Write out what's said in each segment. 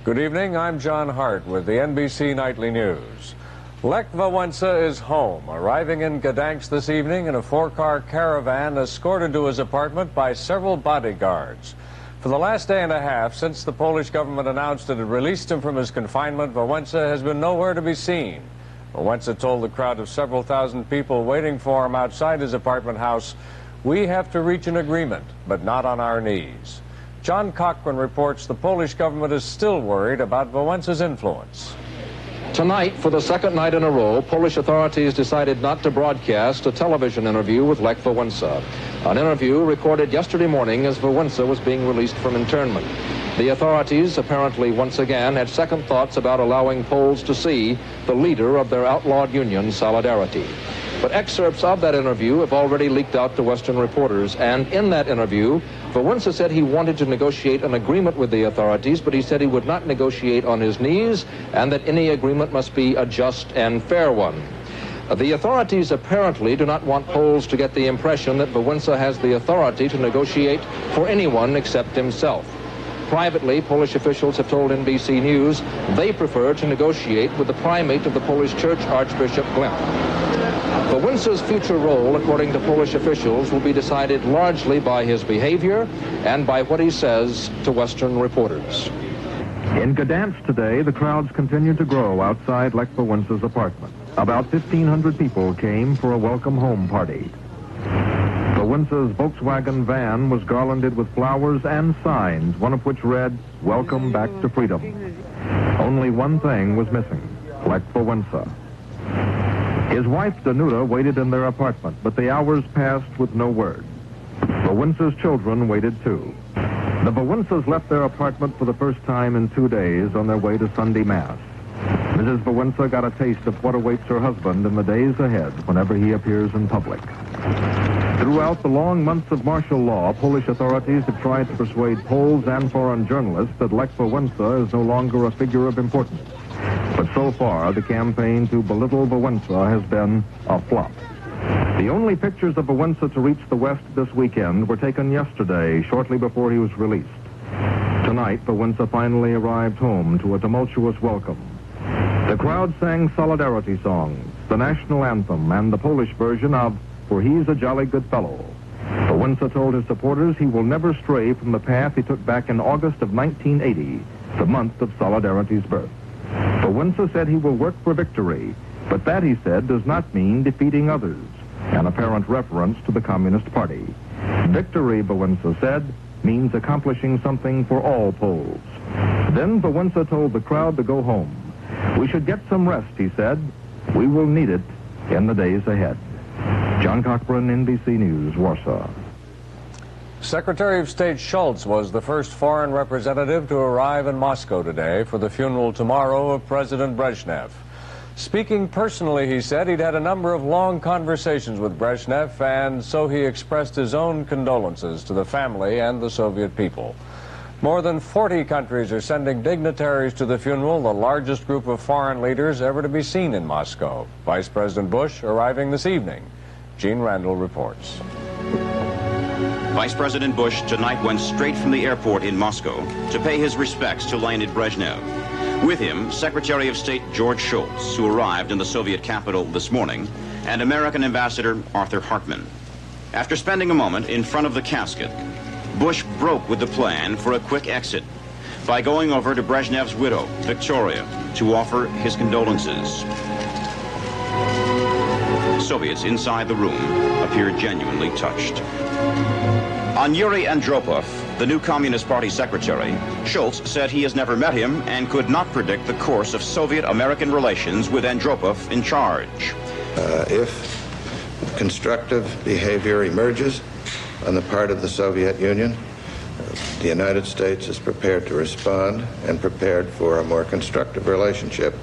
Good evening, I'm John Hart with the NBC Nightly News. Lech Wałęsa is home, arriving in Gdansk this evening in a four-car caravan escorted to his apartment by several bodyguards. For the last day and a half, since the Polish government announced it had released him from his confinement, Wałęsa has been nowhere to be seen. Wałęsa told the crowd of several thousand people waiting for him outside his apartment house, "We have to reach an agreement, but not on our knees." John Cochran reports the Polish government is still worried about Wałęsa's influence. Tonight, for the second night in a row, Polish authorities decided not to broadcast a television interview with Lech Wałęsa, an interview recorded yesterday morning as Wałęsa was being released from internment. The authorities apparently once again had second thoughts about allowing Poles to see the leader of their outlawed union, Solidarity. But excerpts of that interview have already leaked out to Western reporters, and in that interview, Wałęsa said he wanted to negotiate an agreement with the authorities, but he said he would not negotiate on his knees, and that any agreement must be a just and fair one. The authorities apparently do not want Poles to get the impression that Wałęsa has the authority to negotiate for anyone except himself. Privately, Polish officials have told NBC News they prefer to negotiate with the primate of the Polish Church, Archbishop Glemp. Wałęsa's future role, according to Polish officials, will be decided largely by his behavior and by what he says to Western reporters. In Gdansk today, the crowds continued to grow outside Lech Wałęsa's apartment. About 1,500 people came for a welcome home party. Wałęsa's Volkswagen van was garlanded with flowers and signs, one of which read, "Welcome back to freedom." Only one thing was missing, Lech Wałęsa. His wife, Danuta, waited in their apartment, but the hours passed with no word. Wałęsa's children waited too. The Wałęsas left their apartment for the first time in 2 days on their way to Sunday Mass. Mrs. Wałęsa got a taste of what awaits her husband in the days ahead whenever he appears in public. Throughout the long months of martial law, Polish authorities have tried to persuade Poles and foreign journalists that Lech Wałęsa is no longer a figure of importance. But so far, the campaign to belittle Wałęsa has been a flop. The only pictures of Wałęsa to reach the West this weekend were taken yesterday, shortly before he was released. Tonight, Wałęsa finally arrived home to a tumultuous welcome. The crowd sang solidarity songs, the national anthem, and the Polish version of "For He's a Jolly Good Fellow." Wałęsa told his supporters he will never stray from the path he took back in August of 1980, the month of Solidarity's birth. Wałęsa said he will work for victory, but that, he said, does not mean defeating others, an apparent reference to the Communist Party. Victory, Wałęsa said, means accomplishing something for all Poles. Then Wałęsa told the crowd to go home. "We should get some rest," he said. "We will need it in the days ahead." John Cochran, NBC News, Warsaw. Secretary of State Schultz was the first foreign representative to arrive in Moscow today for the funeral tomorrow of President Brezhnev. Speaking personally, he said he'd had a number of long conversations with Brezhnev, and so he expressed his own condolences to the family and the Soviet people. More than 40 countries are sending dignitaries to the funeral, the largest group of foreign leaders ever to be seen in Moscow. Vice President Bush arriving this evening. Gene Randall reports. Vice President Bush tonight went straight from the airport in Moscow to pay his respects to Leonid Brezhnev. With him, Secretary of State George Shultz, who arrived in the Soviet capital this morning, and American Ambassador Arthur Hartman. After spending a moment in front of the casket, Bush broke with the plan for a quick exit by going over to Brezhnev's widow, Victoria, to offer his condolences. Soviets inside the room appeared genuinely touched. On Yuri Andropov, the new Communist Party secretary, Schultz said he has never met him and could not predict the course of Soviet-American relations with Andropov in charge. If constructive behavior emerges on the part of the Soviet Union, the United States is prepared to respond and prepared for a more constructive relationship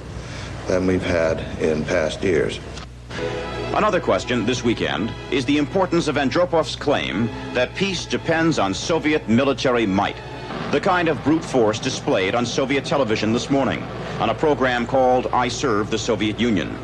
than we've had in past years. Another question this weekend is the importance of Andropov's claim that peace depends on Soviet military might, the kind of brute force displayed on Soviet television this morning on a program called I Serve the Soviet Union.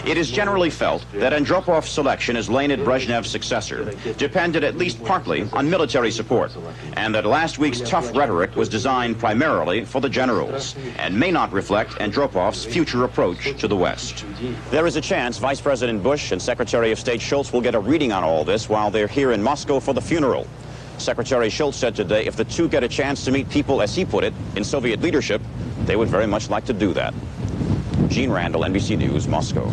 It is generally felt that Andropov's selection as Leonid Brezhnev's successor depended at least partly on military support, and that last week's tough rhetoric was designed primarily for the generals and may not reflect Andropov's future approach to the West. There is a chance Vice President Bush and Secretary of State Shultz will get a reading on all this while they're here in Moscow for the funeral. Secretary Shultz said today if the two get a chance to meet people, as he put it, in Soviet leadership, they would very much like to do that. Gene Randall, NBC News, Moscow.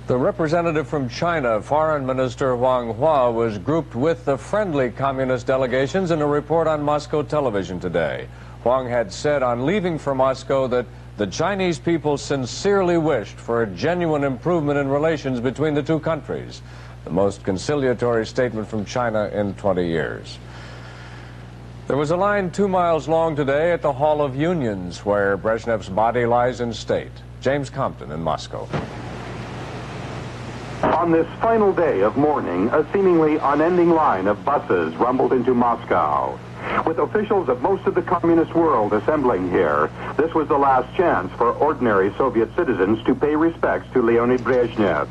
The representative from China, Foreign Minister Wang Hua, was grouped with the friendly communist delegations in a report on Moscow television today. Huang had said on leaving for Moscow that the Chinese people sincerely wished for a genuine improvement in relations between the two countries, the most conciliatory statement from China in 20 years. There was a line 2 miles long today at the Hall of Unions, where Brezhnev's body lies in state. James Compton in Moscow. On this final day of mourning, a seemingly unending line of buses rumbled into Moscow. With officials of most of the communist world assembling here, this was the last chance for ordinary Soviet citizens to pay respects to Leonid Brezhnev.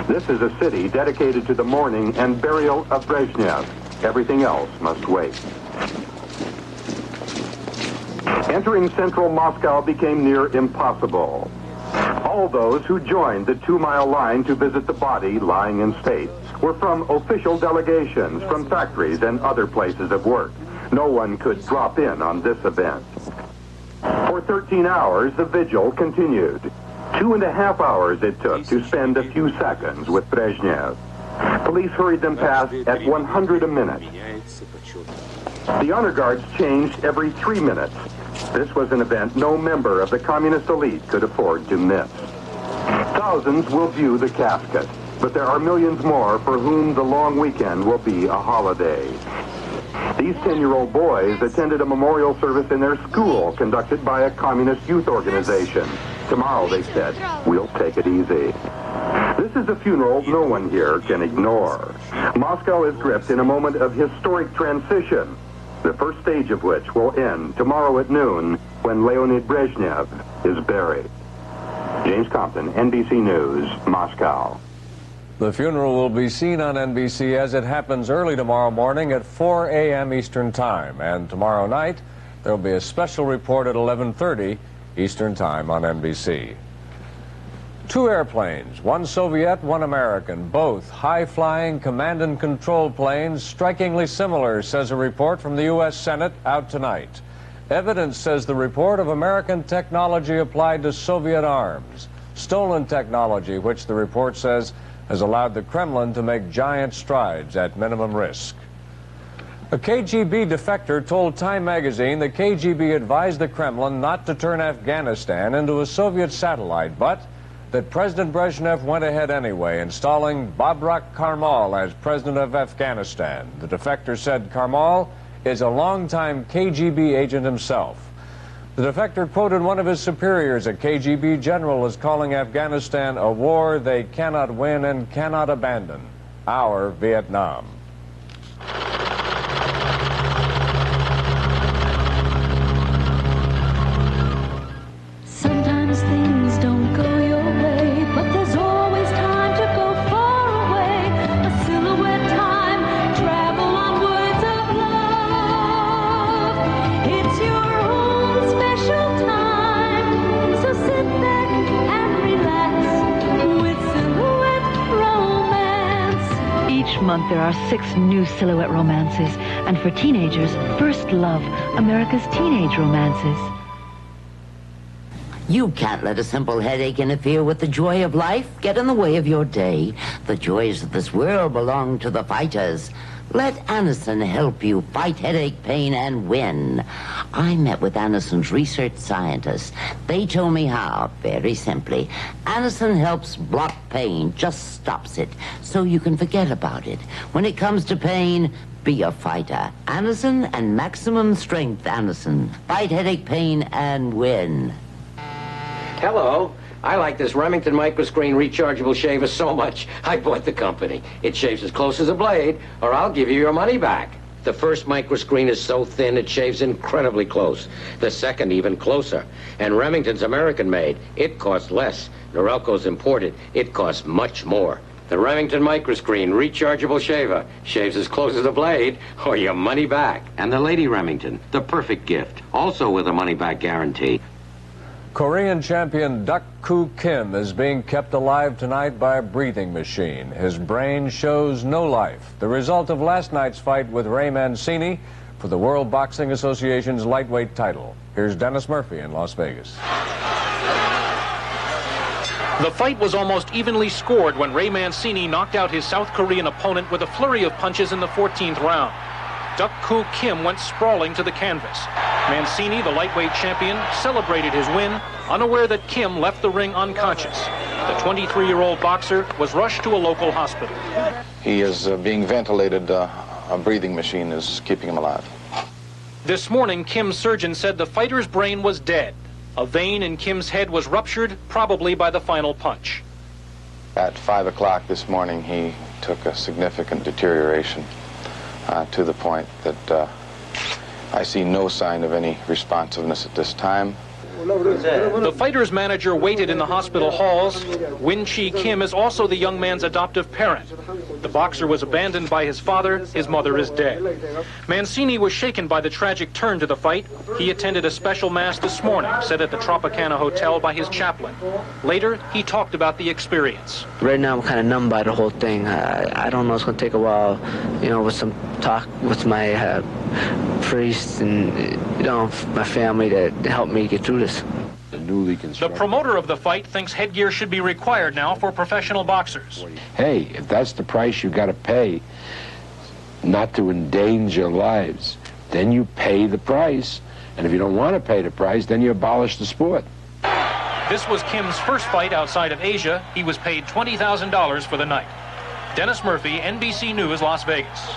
This is a city dedicated to the mourning and burial of Brezhnev. Everything else must wait. Entering central Moscow became near impossible. All those who joined the 2-mile line to visit the body lying in state were from official delegations, from factories and other places of work. No one could drop in on this event. For 13 hours, the vigil continued. 2.5 hours it took to spend a few seconds with Brezhnev. Police hurried them past at 100 a minute. The honor guards changed every 3 minutes. This was an event no member of the communist elite could afford to miss. Thousands will view the casket, but there are millions more for whom the long weekend will be a holiday. These 10-year-old boys attended a memorial service in their school conducted by a communist youth organization. Tomorrow, they said, we'll take it easy. This is a funeral no one here can ignore. Moscow is gripped in a moment of historic transition, the first stage of which will end tomorrow at noon when Leonid Brezhnev is buried. James Compton, NBC News, Moscow. The funeral will be seen on NBC as it happens early tomorrow morning at 4 a.m. Eastern Time. And tomorrow night, there will be a special report at 11:30 Eastern Time on NBC. 2 airplanes, one Soviet, one American, both high-flying command and control planes, strikingly similar, says a report from the U.S. Senate out tonight. Evidence, says the report, of American technology applied to Soviet arms. Stolen technology, which the report says has allowed the Kremlin to make giant strides at minimum risk. A KGB defector told Time magazine the KGB advised the Kremlin not to turn Afghanistan into a Soviet satellite, but that President Brezhnev went ahead anyway, installing Babrak Karmal as president of Afghanistan. The defector said Karmal is a longtime KGB agent himself. The defector quoted one of his superiors, a KGB general, as calling Afghanistan a war they cannot win and cannot abandon, our Vietnam. Sometimes things don't go your way, but there's always time to go far away. A silhouette time, travel on words of love. It's your own special time, so sit back and relax with Silhouette Romance. Each month there are 6 new Silhouette romances, and for teenagers, First Love, America's teenage romances. You can't let a simple headache interfere with the joy of life, get in the way of your day. The joys of this world belong to the fighters. Let Anacin help you fight headache pain and win. I met with Anacin's research scientists. They told me how, very simply. Anacin helps block pain, just stops it, so you can forget about it. When it comes to pain, be a fighter. Anacin and Maximum Strength Anacin. Fight headache pain and win. Hello. I like this Remington microscreen rechargeable shaver so much, I bought the company. It shaves as close as a blade, or I'll give you your money back. The first microscreen is so thin it shaves incredibly close. The second even closer. And Remington's American-made. It costs less. Norelco's imported. It costs much more. The Remington microscreen rechargeable shaver shaves as close as the blade or your money back. And the Lady Remington, the perfect gift, also with a money-back guarantee. Korean champion Duck Koo Kim is being kept alive tonight by a breathing machine. His brain shows no life. The result of last night's fight with Ray Mancini for the World Boxing Association's lightweight title. Here's Dennis Murphy in Las Vegas. The fight was almost evenly scored when Ray Mancini knocked out his South Korean opponent with a flurry of punches in the 14th round. Duck Koo Kim went sprawling to the canvas. Mancini, the lightweight champion, celebrated his win, unaware that Kim left the ring unconscious. The 23-year-old boxer was rushed to a local hospital. He is being ventilated. A breathing machine is keeping him alive. This morning, Kim's surgeon said the fighter's brain was dead. A vein in Kim's head was ruptured, probably by the final punch. At 5 o'clock this morning, he took a significant deterioration to the point that I see no sign of any responsiveness at this time. The fighter's manager waited in the hospital halls. Win Chi Kim is also the young man's adoptive parent. The boxer was abandoned by his father. His mother is dead. Mancini was shaken by the tragic turn to the fight. He attended a special mass this morning, said at the Tropicana Hotel by his chaplain. Later, he talked about the experience. Right now, I'm kind of numb by the whole thing. I don't know. It's going to take a while, you know, with some talk with my priest and, you know, my family to help me get through this. The promoter of the fight thinks headgear should be required now for professional boxers. Hey, if that's the price you got to pay not to endanger lives, then you pay the price. And if you don't want to pay the price, then you abolish the sport. This was Kim's first fight outside of Asia. He was paid $20,000 for the night. Dennis Murphy, NBC News, Las Vegas.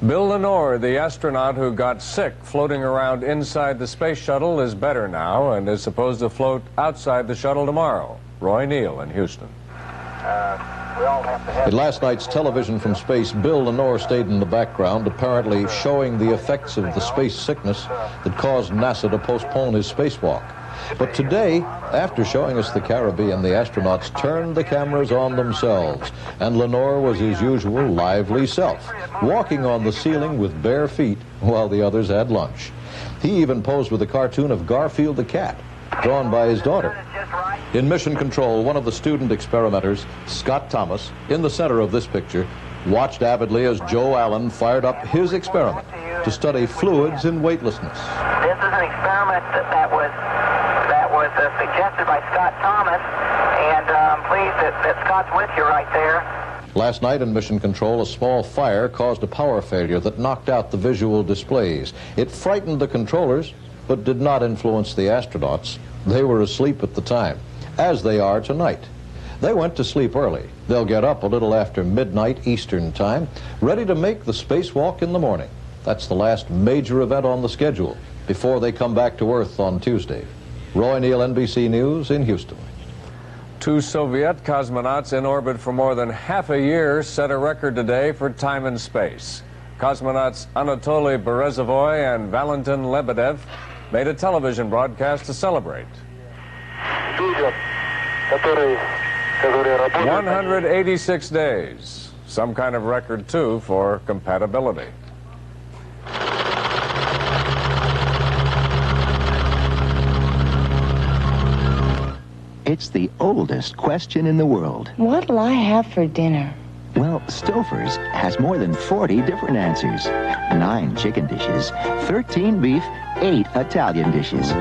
Bill Lenore, the astronaut who got sick floating around inside the space shuttle, is better now and is supposed to float outside the shuttle tomorrow. Roy Neal in Houston. In last night's television from space, Bill Lenore stayed in the background, apparently showing the effects of the space sickness that caused NASA to postpone his spacewalk. But today, after showing us the Caribbean, the astronauts turned the cameras on themselves, and Lenore was his usual lively self, walking on the ceiling with bare feet while the others had lunch. He even posed with a cartoon of Garfield the cat, drawn by his daughter. In Mission Control, one of the student experimenters, Scott Thomas, in the center of this picture, watched avidly as Joe Allen fired up his experiment to study fluids in weightlessness. This is an experiment that was suggested by Scott Thomas, and I'm pleased that Scott's with you right there. Last night in Mission Control, a small fire caused a power failure that knocked out the visual displays. It frightened the controllers, but did not influence the astronauts. They were asleep at the time, as they are tonight. They went to sleep early. They'll get up a little after midnight Eastern time, ready to make the spacewalk in the morning. That's the last major event on the schedule before they come back to Earth on Tuesday. Roy Neal, NBC News in Houston. Two Soviet cosmonauts in orbit for more than half a year set a record today for time and space. Cosmonauts Anatoly Berezovoy and Valentin Lebedev made a television broadcast to celebrate. 186 days. Some kind of record, too, for compatibility. It's the oldest question in the world. What'll I have for dinner? Well, Stouffer's has more than 40 different answers. 9 chicken dishes, 13 beef, 8 Italian dishes.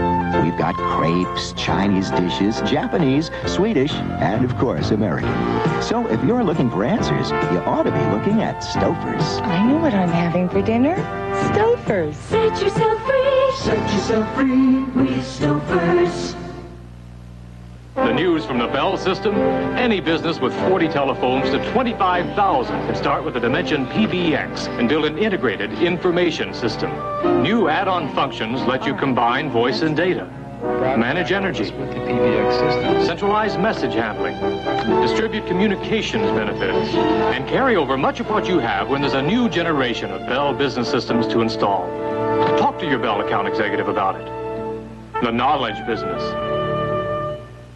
We've got crepes, Chinese dishes, Japanese, Swedish, and of course, American. So if you're looking for answers, you ought to be looking at Stouffer's. I know what I'm having for dinner. Stouffer's. Set yourself free. Set yourself free with Stouffer's. The news from the Bell system, any business with 40 telephones to 25,000 can start with the Dimension PBX and build an integrated information system. New add-on functions let you combine voice and data. manage energy, centralize message handling, distribute communications benefits, and carry over much of what you have when there's a new generation of Bell Business Systems to install. Talk to your Bell account executive about it. The knowledge business.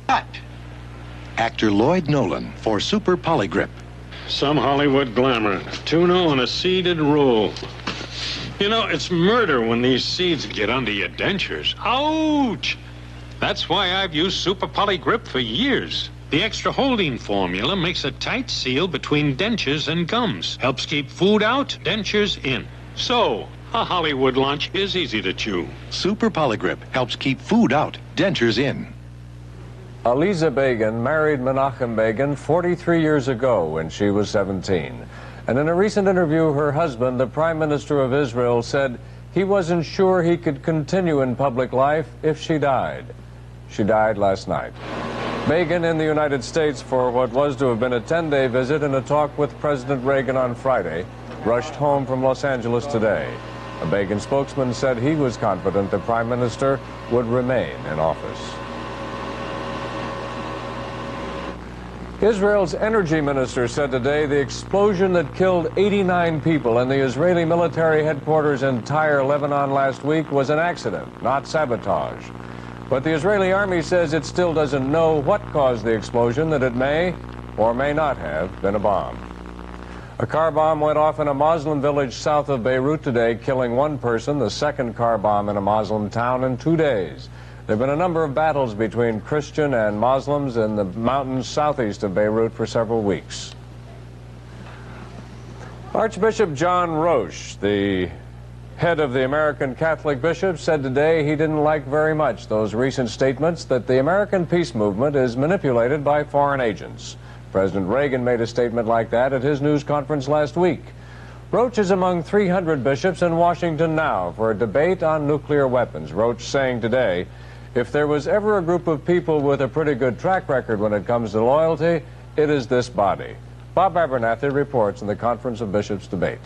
Cut. Actor Lloyd Nolan for Super Polygrip. Some Hollywood glamour. Tuna on a seeded roll. You know, it's murder when these seeds get under your dentures. Ouch! That's why I've used Super Polygrip for years. The extra holding formula makes a tight seal between dentures and gums. Helps keep food out, dentures in. So, a Hollywood lunch is easy to chew. Super Polygrip helps keep food out, dentures in. Aliza Begin married Menachem Begin 43 years ago when she was 17. And in a recent interview, her husband, the Prime Minister of Israel, said he wasn't sure he could continue in public life if she died. She died last night. Begin in the United States for what was to have been a 10-day visit and a talk with President Reagan on Friday, rushed home from Los Angeles today. A Begin spokesman said he was confident the Prime Minister would remain in office. Israel's energy minister said today the explosion that killed 89 people in the Israeli military headquarters in Tyre, Lebanon last week was an accident, not sabotage. But the Israeli army says it still doesn't know what caused the explosion, that it may or may not have been a bomb. A car bomb went off in a Muslim village south of Beirut today, killing one person, the second car bomb in a Muslim town in 2 days. There have been a number of battles between Christian and Muslims in the mountains southeast of Beirut for several weeks. Archbishop John Roche, the head of the American Catholic bishops, said today he didn't like very much those recent statements that the American peace movement is manipulated by foreign agents. President Reagan made a statement like that at his news conference last week. Roche is among 300 bishops in Washington now for a debate on nuclear weapons. Roche saying today, if there was ever a group of people with a pretty good track record when it comes to loyalty, it is this body. Bob Abernathy reports in the Conference of Bishops debate.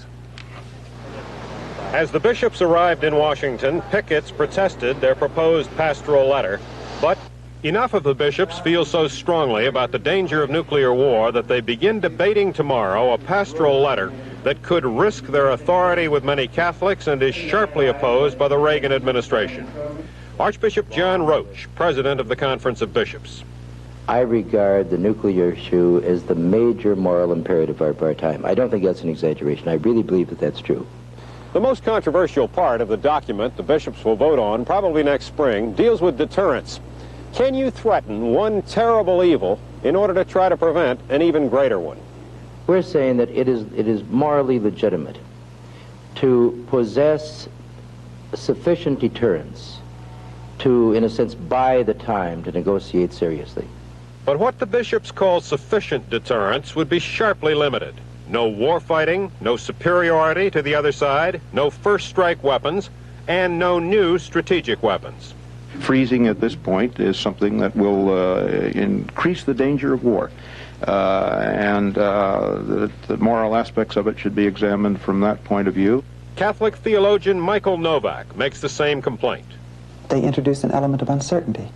As the bishops arrived in Washington, pickets protested their proposed pastoral letter, but enough of the bishops feel so strongly about the danger of nuclear war that they begin debating tomorrow a pastoral letter that could risk their authority with many Catholics and is sharply opposed by the Reagan administration. Archbishop John Roche, president of the Conference of Bishops. I regard the nuclear issue as the major moral imperative of our time. I don't think that's an exaggeration. I really believe that that's true. The most controversial part of the document the bishops will vote on, probably next spring, deals with deterrence. Can you threaten one terrible evil in order to try to prevent an even greater one? We're saying that it is morally legitimate to possess sufficient deterrence to, in a sense, buy the time to negotiate seriously. But what the bishops call sufficient deterrence would be sharply limited. No war fighting, no superiority to the other side, no first strike weapons, and no new strategic weapons. Freezing at this point is something that will increase the danger of war. The moral aspects of it should be examined from that point of view. Catholic theologian Michael Novak makes the same complaint. They introduce an element of uncertainty,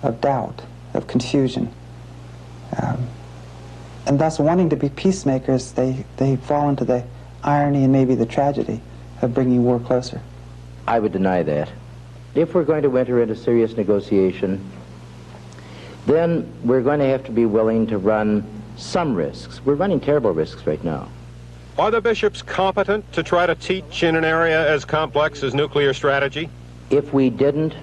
of doubt, of confusion. And thus, wanting to be peacemakers, they fall into the irony and maybe the tragedy of bringing war closer. I would deny that. If we're going to enter into serious negotiation, then we're going to have to be willing to run some risks. We're running terrible risks right now. Are the bishops competent to try to teach in an area as complex as nuclear strategy? If we didn't,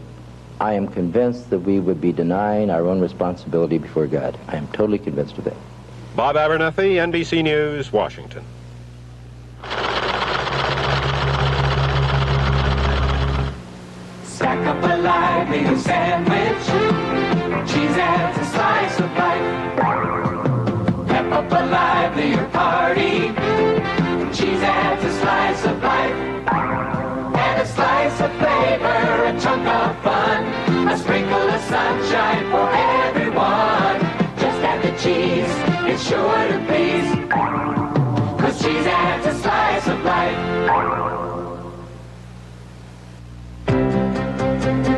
I am convinced that we would be denying our own responsibility before God. I am totally convinced of that. Bob Abernathy, NBC News, Washington. Stack up a lively sandwich. Cheese adds a slice of life. Pep up a livelier party. Cheese adds a slice of life. And a slice of flavor, a chunk of fun, a sprinkle of sunshine for everyone. Just add the cheese, it's sure to please. 'Cause cheese adds a slice of life.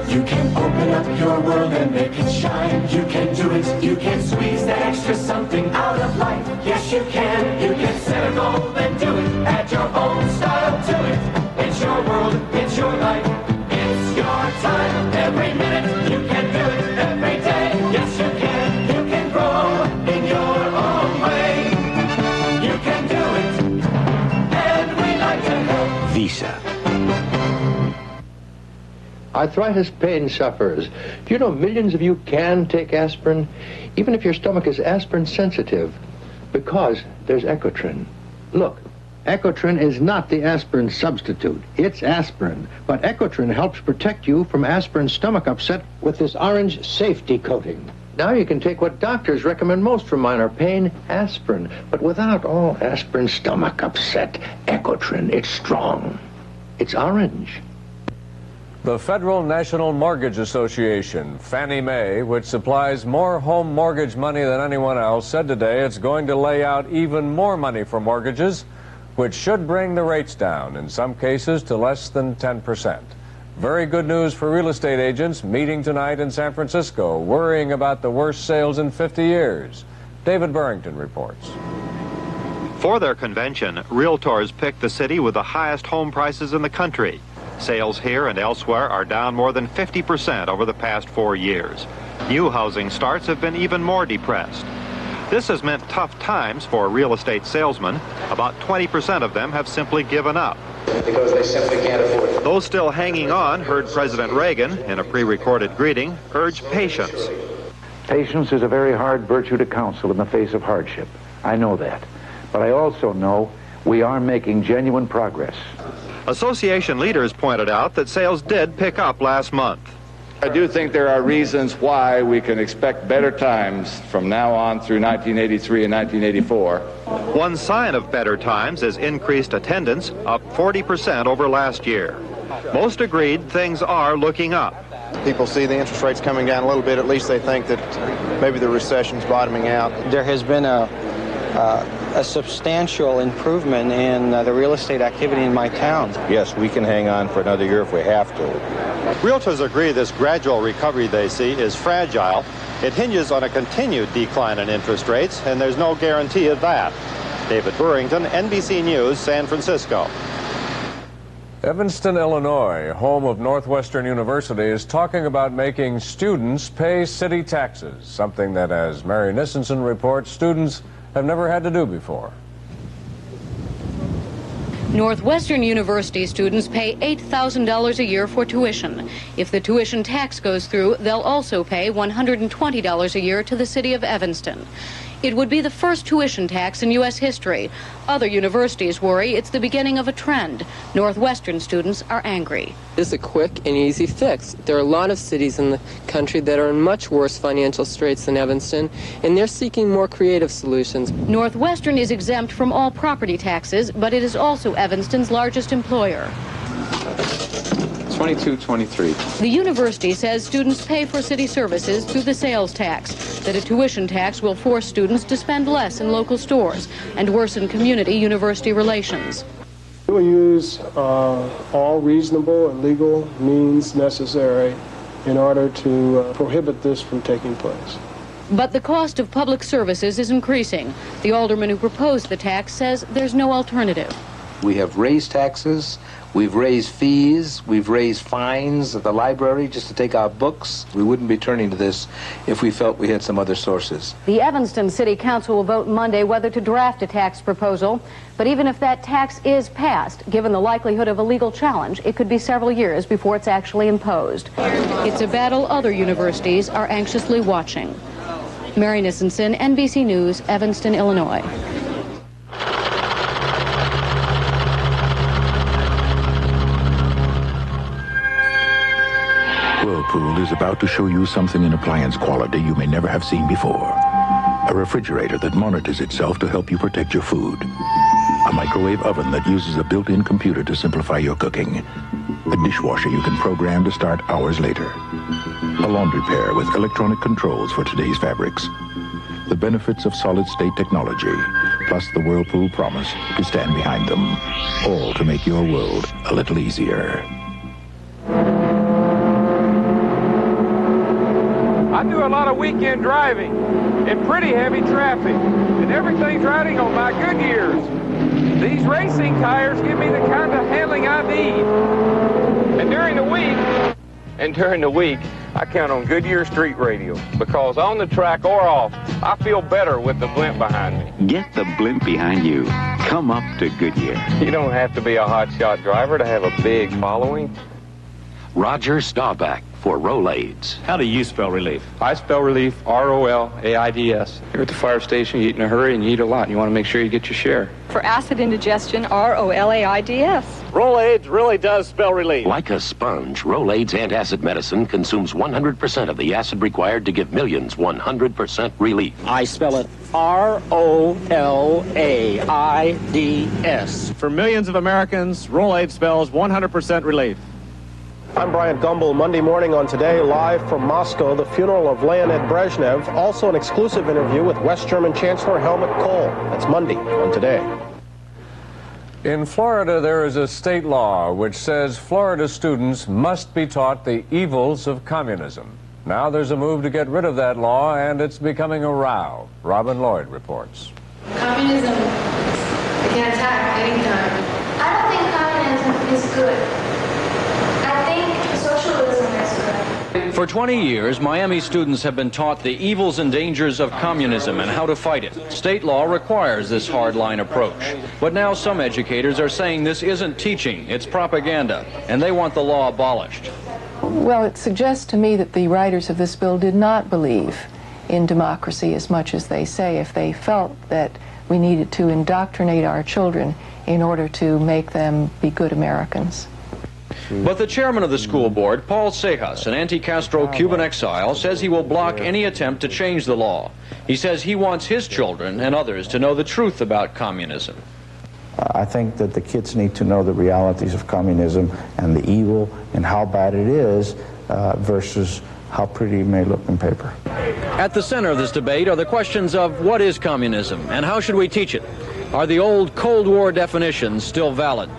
You can open up your world and make it shine. You can do it. You can squeeze that extra something out of life. Yes, you can. You can set a goal and do it. Add your own style to it. It's your world. It's your life. It's your time. Every minute you can do it. Every day. Yes, you can. You can grow in your own way. You can do it. And we like to help. Visa. Arthritis pain sufferers. Do you know millions of you can take aspirin, even if your stomach is aspirin sensitive, because there's Ecotrin. Look, Ecotrin is not the aspirin substitute. It's aspirin. But Ecotrin helps protect you from aspirin stomach upset with this orange safety coating. Now you can take what doctors recommend most for minor pain, aspirin. But without all aspirin stomach upset, Ecotrin, it's strong. It's orange. The Federal National Mortgage Association, Fannie Mae, which supplies more home mortgage money than anyone else, said today it's going to lay out even more money for mortgages, which should bring the rates down, in some cases to less than 10%. Very good news for real estate agents meeting tonight in San Francisco, worrying about the worst sales in 50 years. David Burrington reports. For their convention, realtors picked the city with the highest home prices in the country. Sales here and elsewhere are down more than 50% over the past 4 years. New housing starts have been even more depressed. This has meant tough times for real estate salesmen. About 20% of them have simply given up. Because they simply can't afford it. Those still hanging on heard President Reagan, in a pre-recorded greeting, urge patience. Patience is a very hard virtue to counsel in the face of hardship. I know that. But I also know we are making genuine progress. Association leaders pointed out that sales did pick up last month. I do think there are reasons why we can expect better times from now on through 1983 and 1984. One sign of better times is increased attendance, up 40% over last year. Most agreed things are looking up. People see the interest rates coming down a little bit. At least they think that maybe the recession's bottoming out. There has been a substantial improvement in the real estate activity in my town. Yes, we can hang on for another year if we have to. Realtors agree this gradual recovery they see is fragile. It hinges on a continued decline in interest rates, and there's no guarantee of that. David Burrington, NBC News, San Francisco. Evanston, Illinois, home of Northwestern University, is talking about making students pay city taxes, something that, as Mary Nissenson reports, students have never had to do before. Northwestern University students pay $8,000 a year for tuition. If the tuition tax goes through, they'll also pay $120 a year to the city of Evanston. It would be the first tuition tax in U.S. history. Other universities worry it's the beginning of a trend. Northwestern students are angry. It's a quick and easy fix. There are a lot of cities in the country that are in much worse financial straits than Evanston, and they're seeking more creative solutions. Northwestern is exempt from all property taxes, but it is also Evanston's largest employer. 2223. The university says students pay for city services through the sales tax, that a tuition tax will force students to spend less in local stores and worsen community-university relations. We will use all reasonable and legal means necessary in order to prohibit this from taking place. But the cost of public services is increasing. The alderman who proposed the tax says there's no alternative. We have raised taxes, we've raised fees, we've raised fines at the library just to take our books. We wouldn't be turning to this if we felt we had some other sources. The Evanston City Council will vote Monday whether to draft a tax proposal. But even if that tax is passed, given the likelihood of a legal challenge, it could be several years before it's actually imposed. It's a battle other universities are anxiously watching. Mary Nissenson, NBC News, Evanston, Illinois. Whirlpool is about to show you something in appliance quality you may never have seen before. A refrigerator that monitors itself to help you protect your food. A microwave oven that uses a built-in computer to simplify your cooking. A dishwasher you can program to start hours later. A laundry pair with electronic controls for today's fabrics. The benefits of solid-state technology, plus the Whirlpool promise to stand behind them. All to make your world a little easier. a lot of weekend driving in pretty heavy traffic, and everything's riding on my Goodyears. These racing tires give me the kind of handling I need. And during the week, I count on Goodyear Street Radio, because on the track or off, I feel better with the blimp behind me. Get the blimp behind you. Come up to Goodyear. You don't have to be a hotshot driver to have a big following. Roger Staubach for Rolaids. How do you spell relief? I spell relief R-O-L-A-I-D-S. You're at the fire station, you eat in a hurry, and you eat a lot, and you want to make sure you get your share. For acid indigestion, R-O-L-A-I-D-S. Rolaids really does spell relief. Like a sponge, Rolaids antacid medicine consumes 100% of the acid required to give millions 100% relief. I spell it R-O-L-A-I-D-S. For millions of Americans, Rolaids spells 100% relief. I'm Brian Gumbel. Monday morning on Today, live from Moscow, the funeral of Leonid Brezhnev. Also an exclusive interview with West German Chancellor Helmut Kohl. That's Monday on Today. In Florida, there is a state law which says Florida students must be taught the evils of communism. Now there's a move to get rid of that law, and it's becoming a row. Robin Lloyd reports. Communism, they can attack anytime. I don't think communism is good. Socialism is good. For 20 years, Miami students have been taught the evils and dangers of communism and how to fight it. State law requires this hardline approach. But now some educators are saying this isn't teaching, it's propaganda, and they want the law abolished. Well, it suggests to me that the writers of this bill did not believe in democracy as much as they say, if they felt that we needed to indoctrinate our children in order to make them be good Americans. But the chairman of the school board, Paul Cejas, an anti-Castro Cuban exile, says he will block any attempt to change the law. He says he wants his children and others to know the truth about communism. I think that the kids need to know the realities of communism and the evil and how bad it is versus how pretty it may look in paper. At the center of this debate are the questions of what is communism and how should we teach it? Are the old Cold War definitions still valid?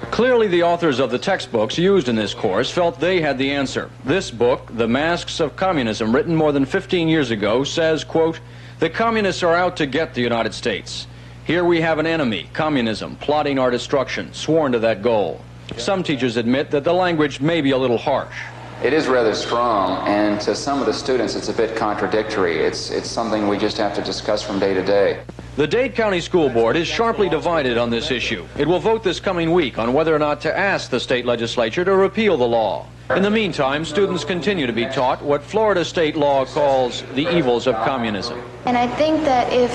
Clearly, the authors of the textbooks used in this course felt they had the answer. This book, The Masks of Communism, written more than 15 years ago, says, quote, "The communists are out to get the United States. Here we have an enemy, communism, plotting our destruction, sworn to that goal." Some teachers admit that the language may be a little harsh. It is rather strong, and to some of the students it's a bit contradictory. It's something we just have to discuss from day to day. The Dade County School Board is sharply divided on this issue. It will vote this coming week on whether or not to ask the state legislature to repeal the law. In the meantime, students continue to be taught what Florida state law calls the evils of communism. And I think that if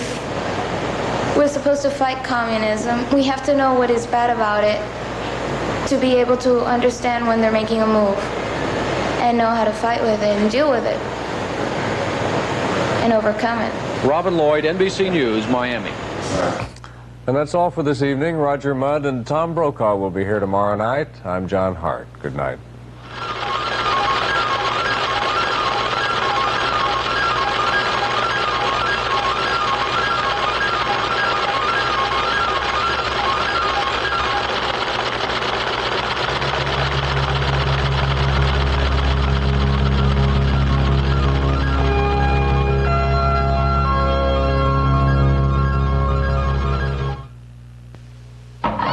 we're supposed to fight communism, we have to know what is bad about it to be able to understand when they're making a move and know how to fight with it and deal with it and overcome it. Robin Lloyd, NBC News, Miami. And that's all for this evening. Roger Mudd and Tom Brokaw will be here tomorrow night. I'm John Hart. Good night.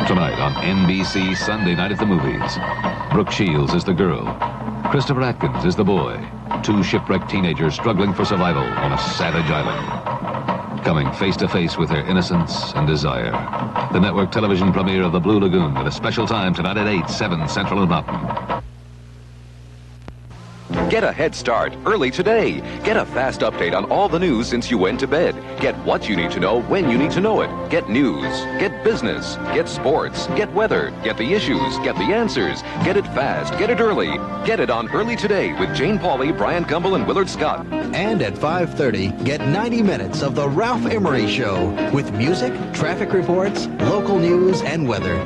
Tonight on NBC Sunday Night at the Movies. Brooke Shields is the girl. Christopher Atkins is the boy. Two shipwrecked teenagers struggling for survival on a savage island. Coming face to face with their innocence and desire. The network television premiere of The Blue Lagoon at a special time tonight at 8, 7 Central and Mountain. Get a head start early today. Get a fast update on all the news since you went to bed. Get what you need to know when you need to know it. Get news, get business, get sports, get weather, get the issues, get the answers. Get it fast, get it early. Get it on Early Today with Jane Pauley, Brian Gumbel, and Willard Scott. And at 5:30, get 90 minutes of The Ralph Emery Show with music, traffic reports, local news, and weather.